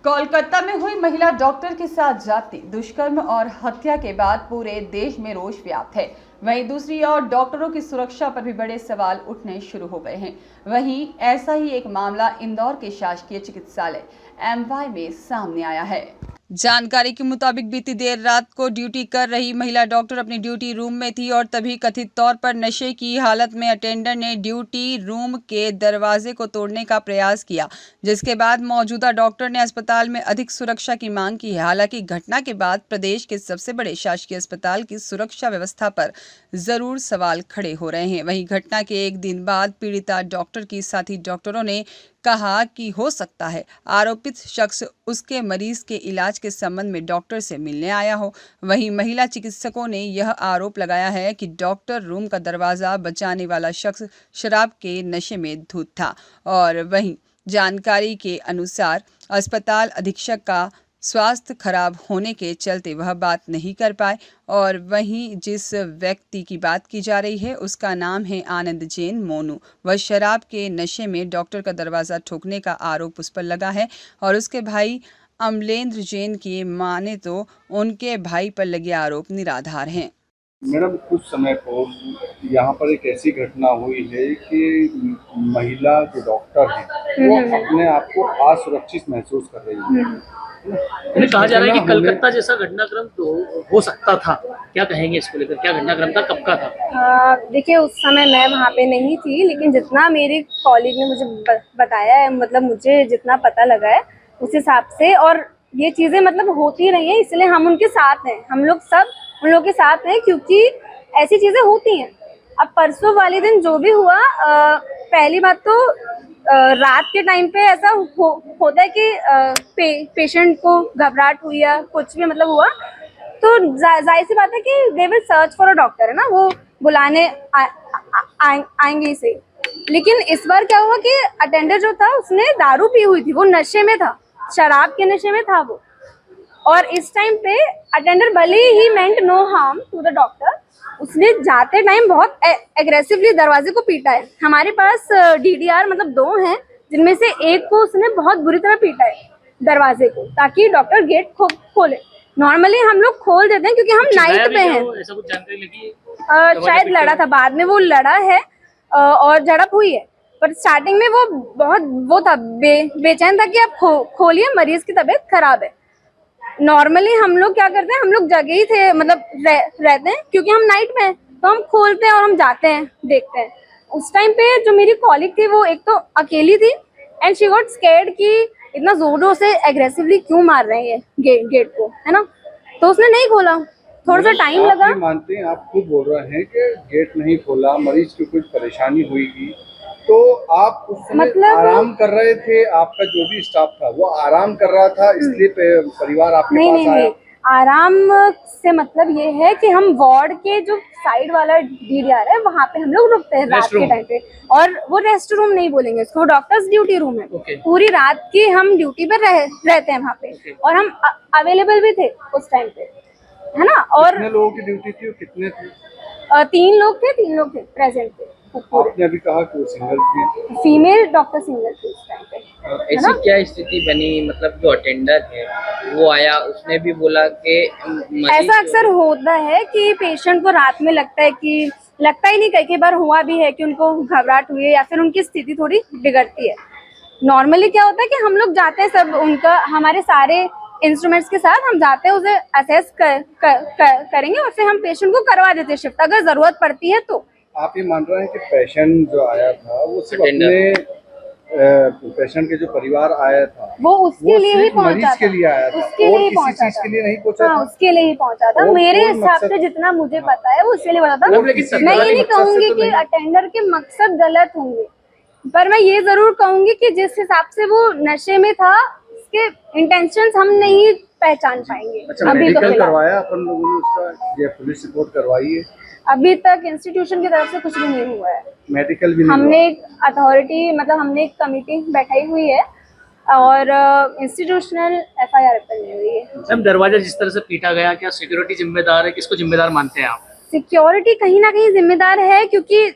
कोलकाता में हुई महिला डॉक्टर के साथ जाति दुष्कर्म और हत्या के बाद पूरे देश में रोष व्याप्त है। वहीं दूसरी ओर डॉक्टरों की सुरक्षा पर भी बड़े सवाल उठने शुरू हो गए हैं। वहीं ऐसा ही एक मामला इंदौर के शासकीय चिकित्सालय एमवाई में सामने आया है। जानकारी के मुताबिक बीती देर रात को ड्यूटी कर रही महिला डॉक्टर अपनी ड्यूटी रूम में थी और तभी कथित तौर पर नशे की हालत में अटेंडर ने ड्यूटी रूम के दरवाजे को तोड़ने का प्रयास किया, जिसके बाद मौजूदा डॉक्टर ने अस्पताल में अधिक सुरक्षा की मांग की है। हालांकि घटना के बाद प्रदेश के सबसे बड़े शासकीय अस्पताल की सुरक्षा व्यवस्था पर जरूर सवाल खड़े हो रहे हैं। वहीं घटना के एक दिन बाद पीड़िता डॉक्टर की साथी डॉक्टरों ने कहा कि हो सकता है आरोपित शख्स उसके मरीज के इलाज के संबंध में डॉक्टर से मिलने आया हो। वहीं महिला चिकित्सकों ने यह आरोप लगाया है कि डॉक्टर रूम का दरवाजा बचाने वाला शख्स शराब के नशे में धुत था और वहीं जानकारी के अनुसार अस्पताल अधीक्षक का स्वास्थ्य खराब होने के चलते वह बात नहीं कर पाए। और वहीं जिस व्यक्ति की बात की जा रही है उसका नाम है आनंद जैन मोनू। वह शराब के नशे में डॉक्टर का दरवाज़ा ठोकने का आरोप उस पर लगा है और उसके भाई अमलेंद्र जैन की माने तो उनके भाई पर लगे आरोप निराधार हैं। मैडम, कुछ समय पूर्व यहाँ पर एक ऐसी घटना हुई है कि महिला जो डॉक्टर हैं वो अपने आप को असुरक्षित महसूस कर रही है। उन्हें कहा जा रहा है कि कलकत्ता जैसा घटनाक्रम तो हो सकता था, क्या कहेंगे इसको लेकर? क्या घटनाक्रम था, कब का था? देखिए, उस समय मैं वहाँ पे नहीं थी, लेकिन जितना मेरे कॉलीग ने मुझे बताया है, मतलब मुझे जितना पता लगा है उस हिसाब से, और ये चीज़ें मतलब होती रही हैं, इसलिए हम उनके साथ हैं। हम लोग सब उन लोगों के साथ हैं क्योंकि ऐसी चीज़ें होती हैं। अब परसों वाले दिन जो भी हुआ, पहली बात तो रात के टाइम पे ऐसा होता है कि पेशेंट को घबराहट हुई या कुछ भी मतलब हुआ तो जाहिर सी बात है कि they will search for a doctor, है ना, वो बुलाने आएंगे इसे। लेकिन इस बार क्या हुआ कि अटेंडर जो था उसने दारू पी हुई थी, वो नशे में था, शराब के नशे में था वो। और इस टाइम पे अटेंडर भले ही meant no harm to the doctor, उसने जाते टाइम बहुत एग्रेसिवली दरवाजे को पीटा है। हमारे पास डीडीआर मतलब 2 हैं, जिनमें से एक को उसने बहुत बुरी तरह पीटा है दरवाजे को, ताकि डॉक्टर गेट खोले। नॉर्मली हम लोग खोल देते हैं क्योंकि हम नाइट पे हैं। ऐसा कुछ जानकारी लगी? शायद लड़ा था, बाद में वो लड़ा है और झड़प हुई है, पर स्टार्टिंग में वो बहुत वो था, बेचैन था कि आप खोलिए, मरीज की तबीयत खराब है। नॉर्मली हम लोग क्या करते हैं, हम लोग जगह ही थे, मतलब रहते हैं क्योंकि हम नाइट में हैं, तो हम खोलते हैं और हम जाते हैं, देखते हैं। उस टाइम पे जो मेरी कॉलीग थी वो एक तो अकेली थी एंड शी गॉट स्कैर्ड कि इतना जोरों से एग्रेसिवली क्यों मार रहे हैं गेट को, है ना, तो उसने नहीं खोला। थोड़ा सा टाइम लगा। आप मानते हैं, आप खुद बोल रहे हैं कि गेट नहीं खोला, मरीज की कुछ परेशानी हुई, तो आप उस समय मतलब आराम कर रहे थे, आपका जो भी स्टाफ था वो आराम कर रहा था, इसलिए परिवार आपके पास आया? नहीं, आराम से मतलब ये है कि हम वार्ड के जो साइड वाला डीडीआर है वहाँ पे हम लोग रुकते हैं रात के टाइम पे, और वो रेस्ट रूम नहीं बोलेंगे उसको, वो डॉक्टर्स ड्यूटी रूम है। पूरी रात की हम ड्यूटी पर रहते हैं वहाँ पे, और हम अवेलेबल भी थे उस टाइम पे, है ना। और कितने लोगों की ड्यूटी थी और कितने थे? 3 लोग थे प्रेजेंट थे। आपने अभी कहा कि वो सिंगल थी, फीमेल डॉक्टर सिंगल थी उस टाइम पे। ऐसी क्या स्थिति बनी, मतलब जो अटेंडर है वो आया, उसने भी बोला कि ऐसा अक्सर होता है कि पेशेंट को रात में लगता ही नहीं, कई बार हुआ भी है कि उनको घबराहट हुई है या फिर उनकी स्थिति थोड़ी बिगड़ती है। नॉर्मली क्या होता है कि हम लोग जाते हैं, सब उनका हमारे सारे इंस्ट्रूमेंट्स के साथ हम जाते हैं, उसे असेस करेंगे और फिर हम पेशेंट को करवा देते हैं शिफ्ट, अगर जरूरत पड़ती है तो। आप ये मान रहे हैं कि पेशेंट जो आया था वो सिर्फ अपने पेशेंट के जो परिवार आया था वो उसके लिए ही पहुंचा, के लिए आया था, उसके लिए ही पहुंचा था, के लिए नहीं पहुंचा था? उसके लिए ही पहुंचा था। मेरे हिसाब से जितना मुझे पता है वो इसके लिए पता था। मैं ये नहीं कहूंगी कि अटेंडर के मकसद गलत होंगे, पर मैं ये जरूर कहूंगी कि जिस हिसाब से वो नशे में था उसके इंटेंशंस हम नहीं पहचान पाएंगे। अभी तो करवाया अपन लोगों ने उसका, ये पुलिस रिपोर्ट करवाई है? अभी तक इंस्टीट्यूशन की तरफ से कुछ भी नहीं हुआ है, मेडिकल भी नहीं। हमने एक अथॉरिटी मतलब हमने एक कमेटी बैठाई हुई है और इंस्टीट्यूशनल FIR नहीं हुई है। मैम, दरवाजा जिस तरह से पीटा गया, क्या सिक्योरिटी जिम्मेदार है? किसको जिम्मेदार मानते हैं आप? सिक्योरिटी कहीं ना कहीं जिम्मेदार है, क्योंकि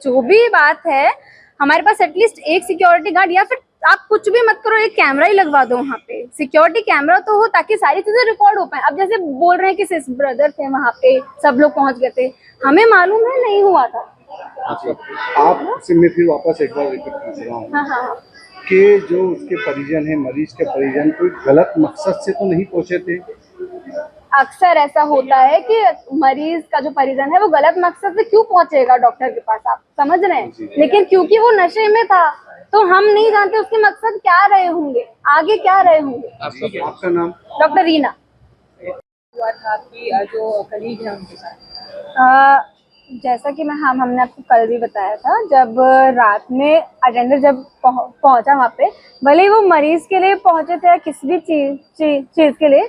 जो भी बात है हमारे पास एटलीस्ट एक सिक्योरिटी गार्ड या फिर आप कुछ भी मत करो, एक कैमरा ही लगवा दो वहाँ पे, सिक्योरिटी कैमरा तो हो ताकि सारी चीजें रिकॉर्ड हो पाए। अब जैसे बोल रहे हैं कि सिस ब्रदर थे वहाँ पे, सब लोग पहुंच गए थे, हमें मालूम है नहीं हुआ था। आपसे मैं फिर वापस एक बार रिपीट कर रहा हूँ हाँ। कि जो उसके परिजन हैं, मरीज के परिजन, कोई गलत मकसद से तो नहीं पहुंचे थे? अक्सर ऐसा होता है कि मरीज का जो परिजन है वो गलत मकसद से क्यों पहुंचेगा डॉक्टर के पास, आप समझ रहे हैं, लेकिन क्योंकि वो नशे में था तो हम नहीं जानते उसके मकसद क्या रहे होंगे, आगे क्या रहे होंगे। आपका नाम? डॉक्टर रीना। हुआ था कि जो कलीग है उनके साथ, जैसा कि हमने आपको कल भी बताया था, जब रात में अटेंडर जब पहुंचा वहाँ पे, भले ही वो मरीज के लिए पहुंचे थे या किसी भी चीज के लिए,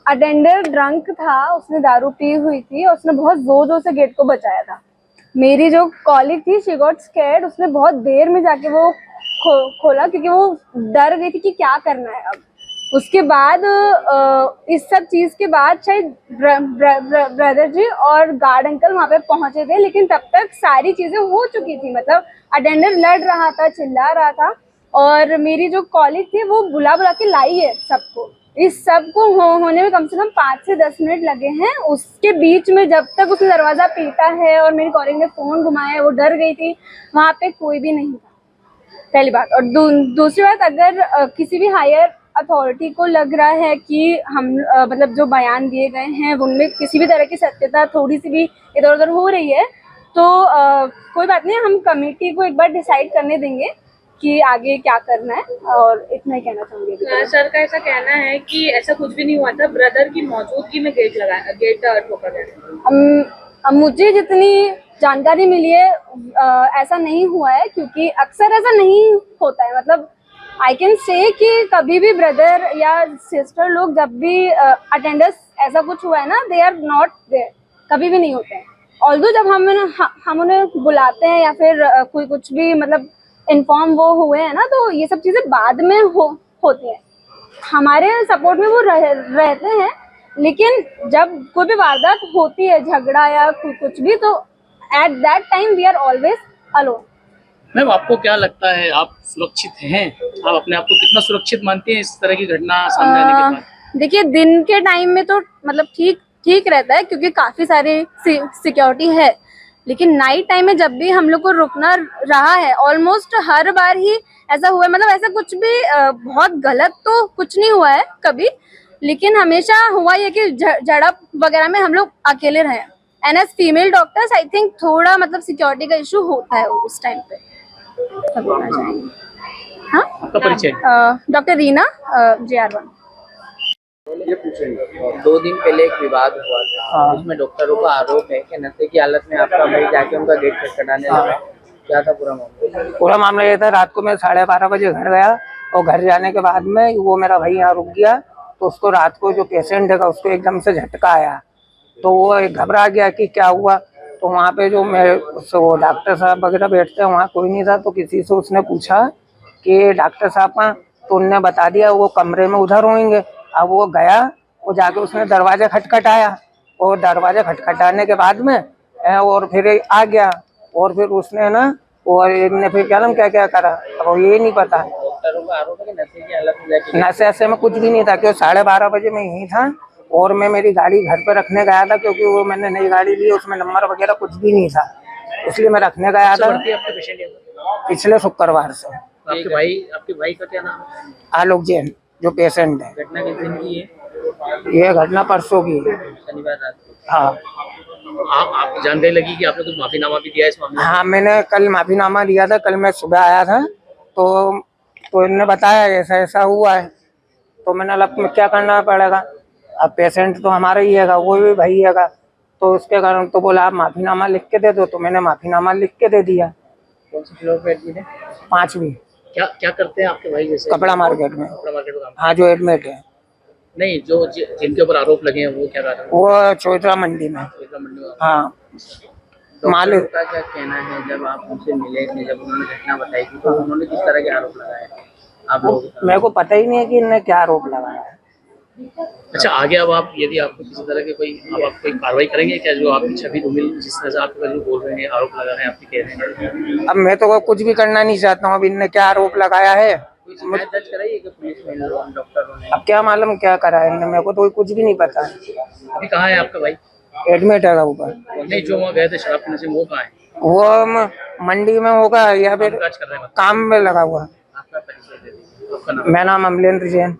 अटेंडर ड्रंक था, उसने दारू पी हुई थी और उसने बहुत जोर से गेट को बचाया था। मेरी जो कॉलीग थी शी गॉट स्कैर्ड, उसने बहुत देर में जाके वो खोला क्योंकि वो डर गई थी कि क्या करना है अब। उसके बाद इस सब चीज के बाद शायद ब्रदर जी और गार्ड अंकल वहाँ पे पहुंचे थे, लेकिन तब तक सारी चीजें हो चुकी थी। मतलब अटेंडर लड़ रहा था, चिल्ला रहा था, और मेरी जो कॉलीग थी वो बुला के लाई है सबको। इस सब को होने में कम से कम 5 से 10 मिनट लगे हैं। उसके बीच में जब तक उसने दरवाजा पीटा है और मेरी कॉलीग ने फोन घुमाया है, वो डर गई थी, वहाँ पे कोई भी नहीं था, पहली बात। और दूसरी बात, अगर किसी भी हायर अथॉरिटी को लग रहा है कि हम मतलब जो बयान दिए गए हैं उनमें किसी भी तरह की सत्यता थोड़ी सी भी इधर उधर हो रही है, तो कोई बात नहीं, हम कमेटी को एक बार डिसाइड करने देंगे कि आगे क्या करना है, और इतना ही कहना चाहूंगी। सर का ऐसा कहना है कि ऐसा कुछ भी नहीं हुआ था, ब्रदर की मौजूदगी में गेट ठोका गया। मुझे जितनी जानकारी मिली है ऐसा नहीं हुआ है, क्योंकि अक्सर ऐसा नहीं होता है। मतलब आई कैन से कि कभी भी ब्रदर या सिस्टर लोग जब भी अटेंडेंस ऐसा कुछ हुआ है ना, दे आर नॉट देयर, कभी भी नहीं होते हैं। ऑल्दो जब हम उन्हें बुलाते हैं या फिर कोई कुछ भी मतलब इन्फॉर्म वो हुए हैं ना, तो ये सब चीजें बाद में होती हैं, हमारे सपोर्ट में वो रहते हैं। लेकिन जब कोई भी वारदात होती है, झगड़ा या कुछ भी, तो at that time we are always alone. Ma'am, आपको क्या लगता है, आप सुरक्षित हैं? आप अपने आप को कितना सुरक्षित मानते हैं इस तरह की घटना सामने आने के बाद? देखिए, दिन के टाइम में तो मतलब ठीक रहता है क्योंकि काफी सारी सिक्योरिटी है, लेकिन नाइट टाइम में जब भी हम लोग को रुकना रहा है, ऑलमोस्ट हर बार ही ऐसा हुआ है। मतलब ऐसा कुछ भी बहुत गलत तो कुछ नहीं हुआ है कभी, लेकिन हमेशा हुआ ये कि झड़प वगैरह में हम लोग अकेले रहे। And as female doctors I think थोड़ा मतलब सिक्योरिटी का इशू होता है उस टाइम पे। हाँ, आपका परिचय? Doctor Reena, JR1। ये पूछेंगे। 2 दिन पहले एक विवाद हुआ था, जिसमें डॉक्टरों का आरोप है कि नशे की हालत में आपका भाई जाके उनका गेट खटखटाने लगा। क्या था पूरा मामला? पूरा मामला ये था, रात को मैं 12:30 बजे घर गया और घर जाने के बाद में वो मेरा भाई यहाँ रुक गया, तो उसको रात को जो पेशेंट है उसको एकदम से झटका आया, तो वो घबरा गया कि क्या हुआ। तो वहाँ पे जो वो डॉक्टर साहब वगैरह बैठते हैं वहाँ कोई नहीं था, तो किसी से उसने पूछा कि डॉक्टर साहब का, तो उनने बता दिया वो कमरे में उधर होंगे। अब वो गया, वो जाके उसने दरवाजा खटखटाया, और दरवाजा खटखटाने के बाद में और फिर आ गया, और फिर उसने ना और इनने फिर क्या करा, अब ये नहीं पता। डॉक्टरों का आरोप है कि नशे की हालत में जाके नशे में कुछ भी नहीं था, क्योंकि 12:30 बजे में यहीं था, और मैं मेरी गाड़ी घर पे रखने गया था, क्योंकि वो मैंने नई गाड़ी ली, उसमें नंबर वगैरह कुछ भी नहीं था, इसलिए मैं रखने गया था पिछले शुक्रवार से। आपके भाई का क्या नाम है? आलोक जैन, जो पेशेंट है। घटना किस दिन की है? ये घटना परसों की है। शनिवार रात को। हाँ, आप जानकारी लगी कि आपने कुछ माफीनामा भी दिया इस मामले में? हाँ, मैंने कल माफीनामा लिया था, कल मैं सुबह आया था, तो इन्होंने बताया ऐसा हुआ है, तो मैंने लगा क्या करना पड़ेगा, अब पेशेंट तो हमारा ही है, वो भी भाई है, तो उसके कारण तो बोला आप माफीनामा लिख के दे दो, तो मैंने माफीनामा लिख के दे दिया। कौन सी फ्लोर पे एडमिट है? 5वीं। क्या करते हैं आपके भाई? जैसे कपड़ा मार्केट में। कपड़ा मार्केट में काम? हाँ, जो एडमिट है। नहीं, जो जिनके ऊपर आरोप लगे हैं वो क्या कर रहे हैं? वो चौधरा मंडी में। हाँ, मालिक का क्या कहना है, जब आप उनसे मिले थे, जब उन्होंने घटना बताई थी, तो उन्होंने किस तरह के आरोप लगाए आप लोग? मेरे को पता ही नहीं है कि इनने क्या आरोप लगाया है। अच्छा, आगे अब आप यदि आपको किसी तरह के कोई अब आप कोई कार्रवाई करेंगे क्या, जो आपकी छवि धूमिल जिस तरह से आपके जो बोल रहे हैं, आरोप लगा रहे हैं, आप कह रहे हैं? अब मैं तो कुछ भी करना नहीं चाहता हूँ। अब इनने क्या आरोप लगाया है, कोई शिकायत दर्ज कराई है कि पुलिस में इन डॉक्टरों ने? अब क्या मालूम क्या करा है इनने, मेरे को तो कुछ भी नहीं पता। अभी कहाँ है आपका भाई? एडमिट है ऊपर। नहीं, जो वहाँ गए थे शराब पीने से, वो कहाँ है? वो मंडी में होगा या फिर काज कर रहे हैं? काम में लगा हुआ। आपका परिचय दे दीजिए, आपका नाम? मेरा नाम अमलेंद्र जैन।